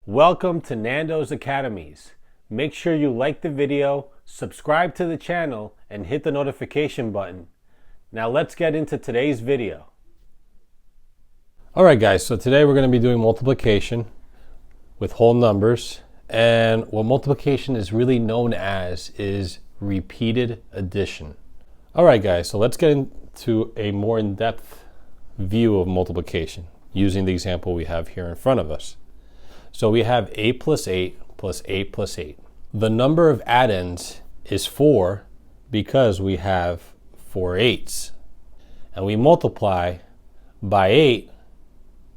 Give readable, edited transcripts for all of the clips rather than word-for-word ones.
Welcome to Nando's Academies. Make sure you like the video, subscribe to the channel, and hit the notification button. Now let's get into today's video. Alright guys, so today we're going to be doing multiplication with whole numbers. And what multiplication is really known as is repeated addition. Alright guys, so let's get into a more in-depth view of multiplication using the example we have here in front of us. So we have 8 plus 8 plus 8 plus 8. The number of addends is 4 because we have 4 eighths. And we multiply by 8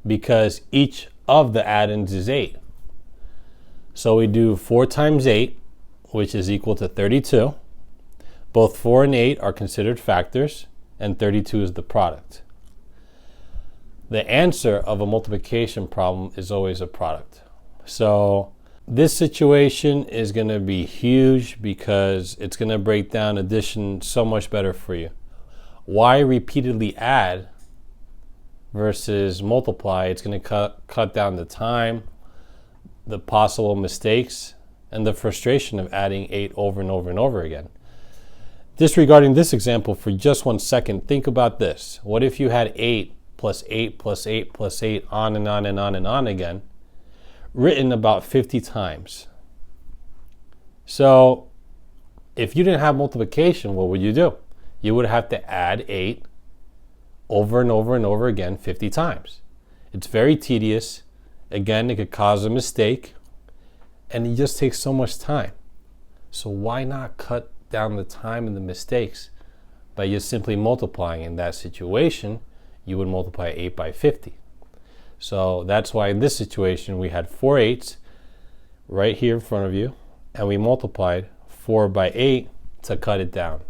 because each of the addends is 8. So we do 4 times 8, which is equal to 32. Both 4 and 8 are considered factors, and 32 is the product. The answer of a multiplication problem is always a product. So this situation is going to be huge because it's going to break down addition so much better for you. Why repeatedly add versus multiply? It's going to cut down the time, the possible mistakes, and the frustration of adding 8 over and over and over again. Disregarding this example for just 1 second, think about this. What if you had 8 plus 8 plus 8 plus 8 on and on and on and on again, written about 50 times? So if you didn't have multiplication, what would you do? You would have to add 8 over and over and over again 50 times. It's very tedious. Again, it could cause a mistake, and it just takes so much time. So why not cut down the time and the mistakes by just simply multiplying? In that situation, you would multiply 8 by 50. So that's why in this situation we had 4 eighths right here in front of you, and we multiplied 4 by 8 to cut it down.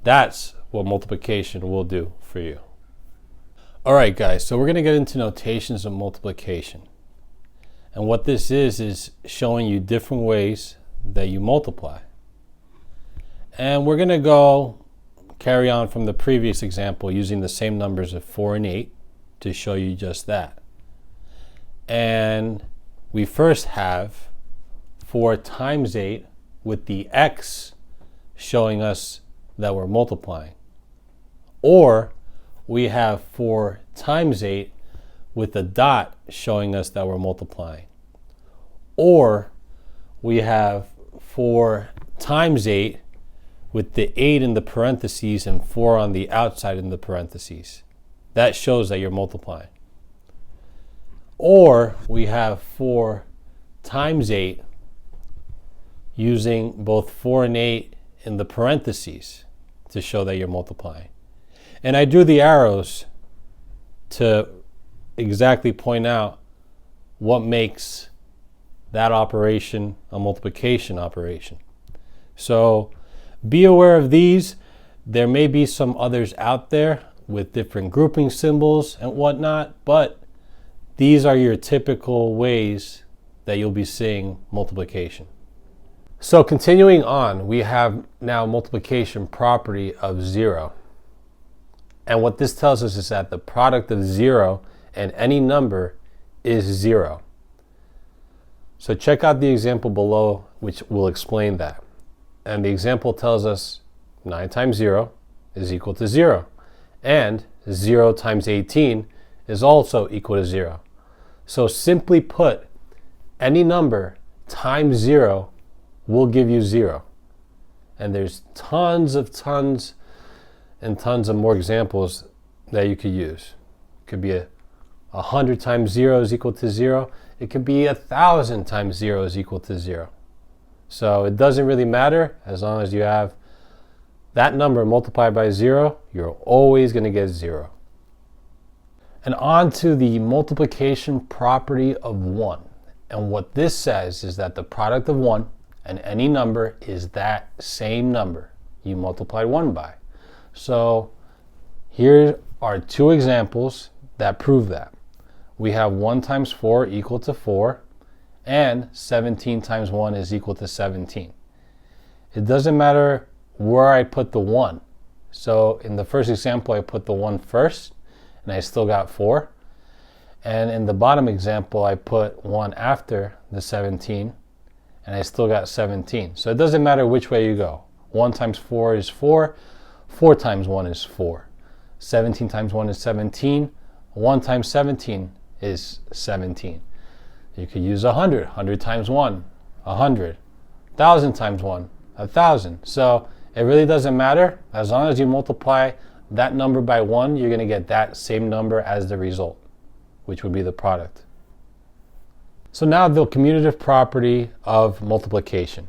That's what multiplication will do for you. Alright guys, so we're going to get into notations of multiplication. And what this is showing you different ways that you multiply. And we're going to carry on from the previous example using the same numbers of 4 and 8 to show you just that. And we first have 4 times 8 with the x showing us that we're multiplying. Or we have 4 times 8 with the dot showing us that we're multiplying. Or we have 4 times 8 with the 8 in the parentheses and 4 on the outside in the parentheses. That shows that you're multiplying. Or we have 4 times 8 using both 4 and 8 in the parentheses to show that you're multiplying. And I drew the arrows to exactly point out what makes that operation a multiplication operation. So be aware of these. There may be some others out there with different grouping symbols and whatnot, but these are your typical ways that you'll be seeing multiplication. So continuing on, we have now multiplication property of 0. And what this tells us is that the product of 0 and any number is 0. So check out the example below, which will explain that. And the example tells us 9 times 0 is equal to 0. And 0 times 18 is also equal to 0. So simply put, any number times 0 will give you 0. And there's tons and tons of more examples that you could use. It could be 100 times 0 is equal to 0. It could be 1,000 times 0 is equal to 0. So it doesn't really matter as long as you have that number multiplied by 0, you're always going to get 0. And on to the multiplication property of 1. And what this says is that the product of 1 and any number is that same number you multiplied 1 by. So here are 2 examples that prove that. We have 1 times 4 equal to 4, and 17 times 1 is equal to 17. It doesn't matter where I put the 1. So in the first example, I put the 1 first, and I still got 4. And in the bottom example, I put 1 after the 17, and I still got 17. So it doesn't matter which way you go. 1 times 4 is 4. 4 times 1 is 4. 17 times 1 is 17. 1 times 17 is 17. You could use 100. 100 times 1, 100. 1,000 times 1, 1,000. So it really doesn't matter. As long as you multiply that number by 1, you're going to get that same number as the result, which would be the product. So now the commutative property of multiplication.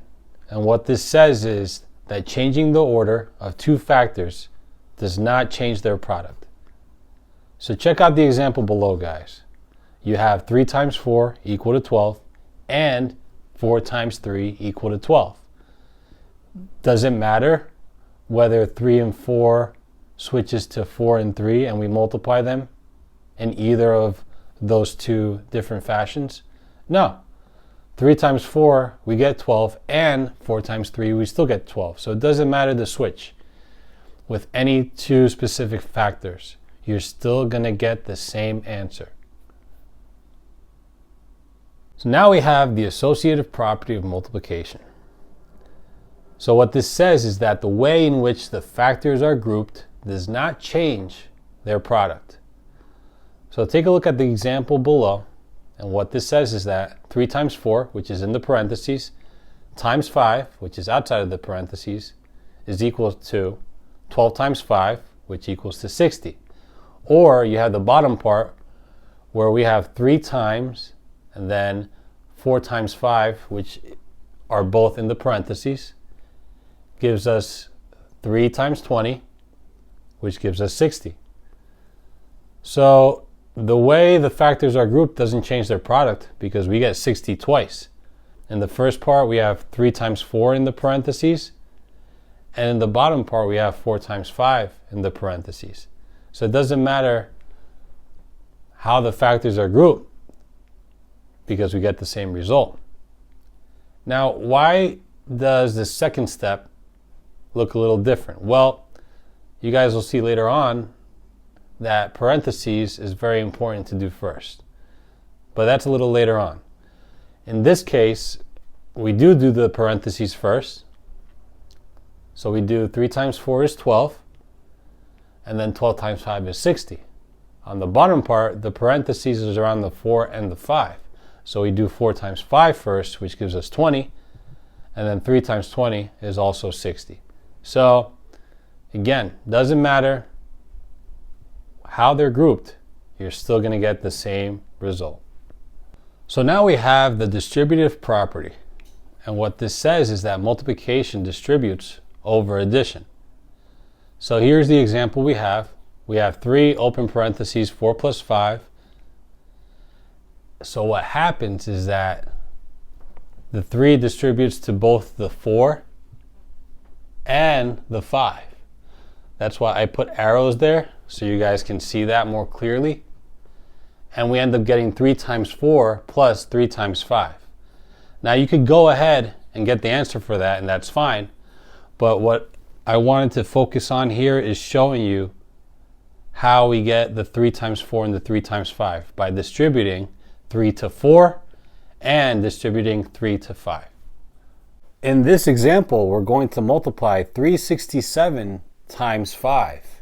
And what this says is that changing the order of two factors does not change their product. So check out the example below, guys. You have 3 times 4 equal to 12 and 4 times 3 equal to 12. Does it matter whether 3 and 4 switches to 4 and 3 and we multiply them in either of those two different fashions? No. 3 times 4 we get 12, and 4 times 3 we still get 12. So it doesn't matter the switch. With any two specific factors, you're still going to get the same answer. So now we have the associative property of multiplication. So what this says is that the way in which the factors are grouped does not change their product. So take a look at the example below, and what this says is that 3 times 4, which is in the parentheses, times 5, which is outside of the parentheses, is equal to 12 times 5, which equals to 60. Or you have the bottom part where we have 3 times and then 4 times 5, which are both in the parentheses, gives us 3 times 20, which gives us 60. So the way the factors are grouped doesn't change their product because we get 60 twice. In the first part, we have 3 times 4 in the parentheses, and in the bottom part, we have 4 times 5 in the parentheses. So it doesn't matter how the factors are grouped because we get the same result. Now, why does the second step look a little different? Well, you guys will see later on that parentheses is very important to do first. But that's a little later on. In this case, we do the parentheses first. So we do 3 times 4 is 12, and then 12 times 5 is 60. On the bottom part, the parentheses is around the 4 and the 5. So we do 4 times 5 first, which gives us 20, and then 3 times 20 is also 60. So again, doesn't matter how they're grouped, you're still going to get the same result. So now we have the distributive property. And what this says is that multiplication distributes over addition. So here's the example we have. We have 3 open parentheses, 4 plus 5. So what happens is that the 3 distributes to both the 4 and the 5. That's why I put arrows there, so you guys can see that more clearly. And we end up getting 3 times 4 plus 3 times 5. Now you could go ahead and get the answer for that, and that's fine. But what I wanted to focus on here is showing you how we get the 3 times 4 and the 3 times 5 by distributing 3 to 4 and distributing 3 to 5. In this example, we're going to multiply 367 times 5.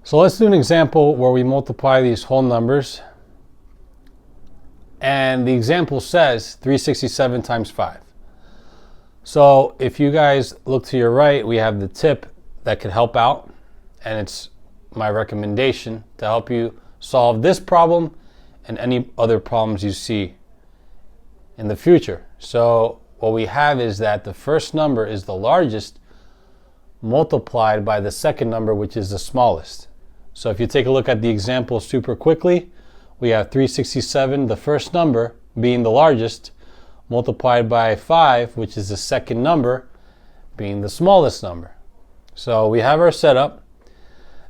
So let's do an example where we multiply these whole numbers. And the example says 367 times 5. So if you guys look to your right, we have the tip that could help out. And it's my recommendation to help you solve this problem and any other problems you see in the future. So what we have is that the first number is the largest multiplied by the second number, which is the smallest. So if you take a look at the example super quickly, we have 367, the first number, being the largest, multiplied by 5, which is the second number, being the smallest number. So we have our setup.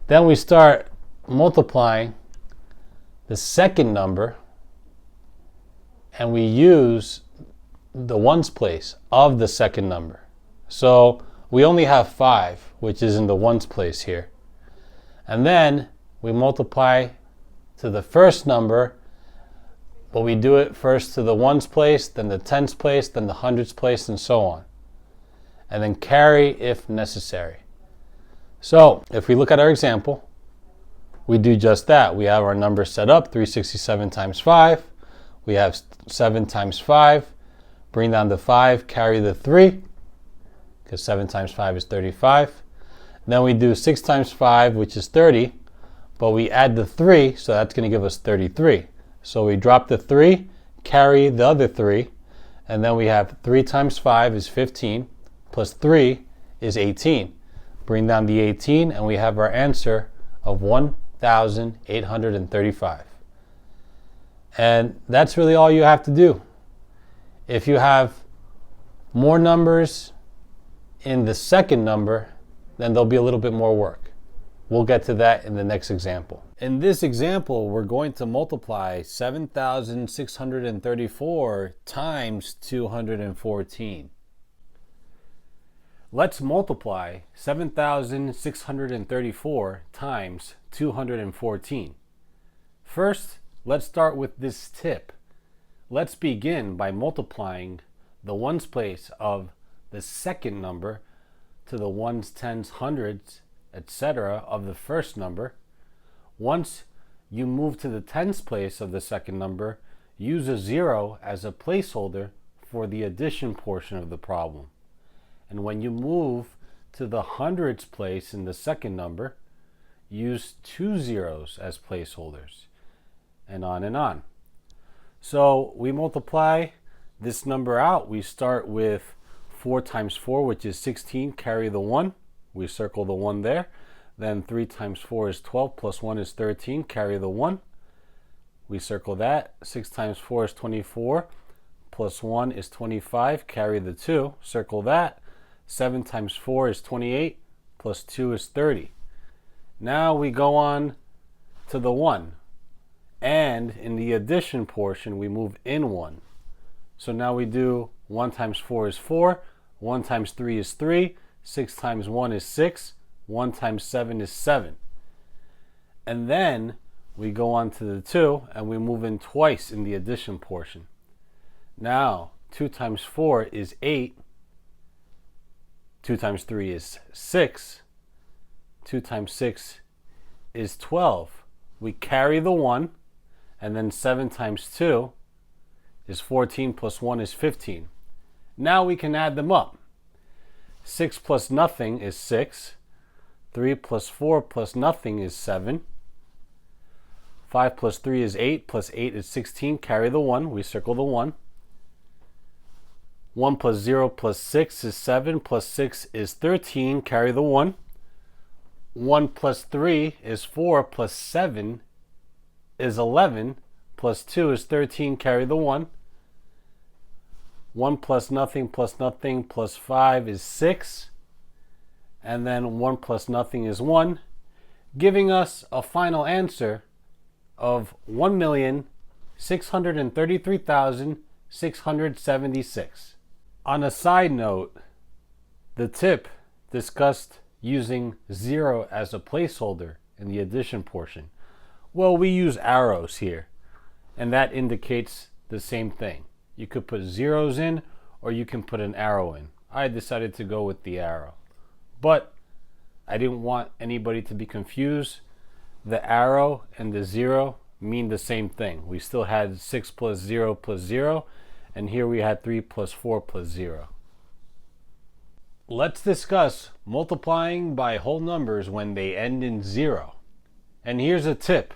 Then we start multiplying the second number, and we use the ones place of the second number. So we only have 5, which is in the ones place here. And then we multiply to the first number, but we do it first to the ones place, then the tens place, then the hundreds place, and so on. And then carry if necessary. So if we look at our example, we do just that. We have our number set up, 367 times 5. We have 7 times 5. Bring down the 5, carry the 3, because 7 times 5 is 35. Then we do 6 times 5, which is 30, but we add the 3, so that's going to give us 33. So we drop the 3, carry the other 3, and then we have 3 times 5 is 15, plus 3 is 18. Bring down the 18, and we have our answer of 1,835. And that's really all you have to do. If you have more numbers in the second number, then there'll be a little bit more work. We'll get to that in the next example. In this example, we're going to multiply 7,634 times 214. Let's multiply 7,634 times 214. First, let's start with this tip. Let's begin by multiplying the ones place of the second number to the ones, tens, hundreds, etc. of the first number. Once you move to the tens place of the second number, use a 0 as a placeholder for the addition portion of the problem. And when you move to the hundreds place in the second number, use 2 zeros as placeholders, and on and on. So we multiply this number out. We start with 4 times 4, which is 16, carry the 1. We circle the 1 there. Then 3 times 4 is 12, plus 1 is 13, carry the 1. We circle that. 6 times 4 is 24, plus 1 is 25, carry the 2, circle that. 7 times 4 is 28, plus 2 is 30. Now we go on to the 1. And in the addition portion, we move in 1. So now we do 1 times 4 is 4, 1 times 3 is 3, 6 times 1 is 6, 1 times 7 is 7. And then we go on to the 2 and we move in twice in the addition portion. Now 2 times 4 is 8, 2 times 3 is 6, 2 times 6 is 12. We carry the 1, and then 7 times 2 is 14, plus 1 is 15. Now we can add them up. 6 plus nothing is 6. 3 plus 4 plus nothing is 7. 5 plus 3 is 8, plus 8 is 16. Carry the 1. We circle the 1. 1 plus 0 plus 6 is 7, plus 6 is 13. Carry the 1. 1 plus 3 is 4, plus 7 is 11, plus 2 is 13. Carry the 1. 1 plus nothing plus 5 is 6. And then 1 plus nothing is 1, giving us a final answer of 1,633,676. On a side note, the tip discussed using 0 as a placeholder in the addition portion. Well, we use arrows here, and that indicates the same thing. You could put zeros in, or you can put an arrow in. I decided to go with the arrow. But I didn't want anybody to be confused. The arrow and the 0 mean the same thing. We still had 6 plus 0 plus 0, and here we had 3 plus 4 plus 0. Let's discuss multiplying by whole numbers when they end in 0. And here's a tip.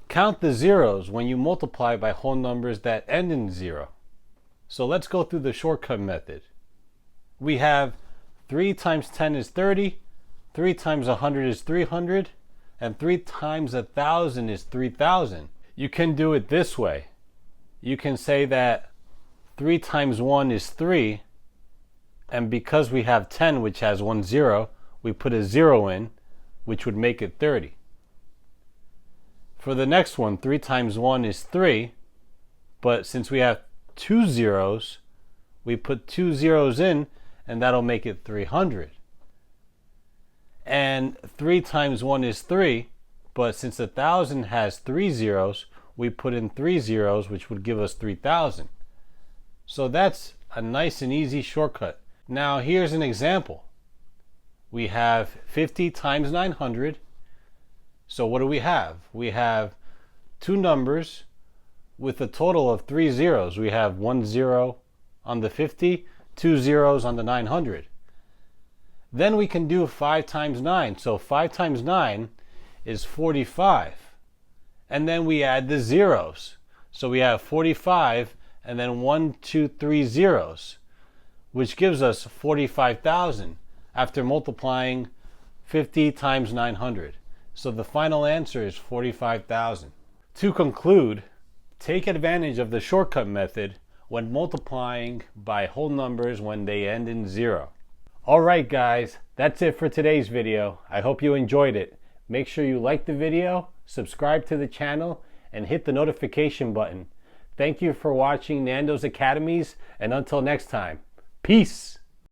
Count the zeros when you multiply by whole numbers that end in 0. So let's go through the shortcut method. We have 3 times 10 is 30, 3 times 100 is 300, and 3 times 1,000 is 3,000. You can do it this way. You can say that 3 times 1 is 3, and because we have 10, which has 1 0, we put a 0 in, which would make it 30. For the next one, 3 times 1 is 3, but since we have 2 zeros, we put 2 zeros in, and that'll make it 300. And 3 times 1 is 3, But since 1,000 has 3 zeros, we put in 3 zeros, which would give us 3,000. So that's a nice and easy shortcut. Now here's an example. We have 50 times 900. So what do we have? We have two numbers with a total of 3 zeros. We have 1 0 on the 50, 2 zeros on the 900. Then we can do 5 times 9. So 5 times 9 is 45. And then we add the zeros. So we have 45 and then 1, 2, 3 zeros, which gives us 45,000 after multiplying 50 times 900. So the final answer is 45,000. To conclude, take advantage of the shortcut method when multiplying by whole numbers when they end in 0. Alright guys, that's it for today's video. I hope you enjoyed it. Make sure you like the video, subscribe to the channel, and hit the notification button. Thank you for watching Nando's Academies, and until next time, peace!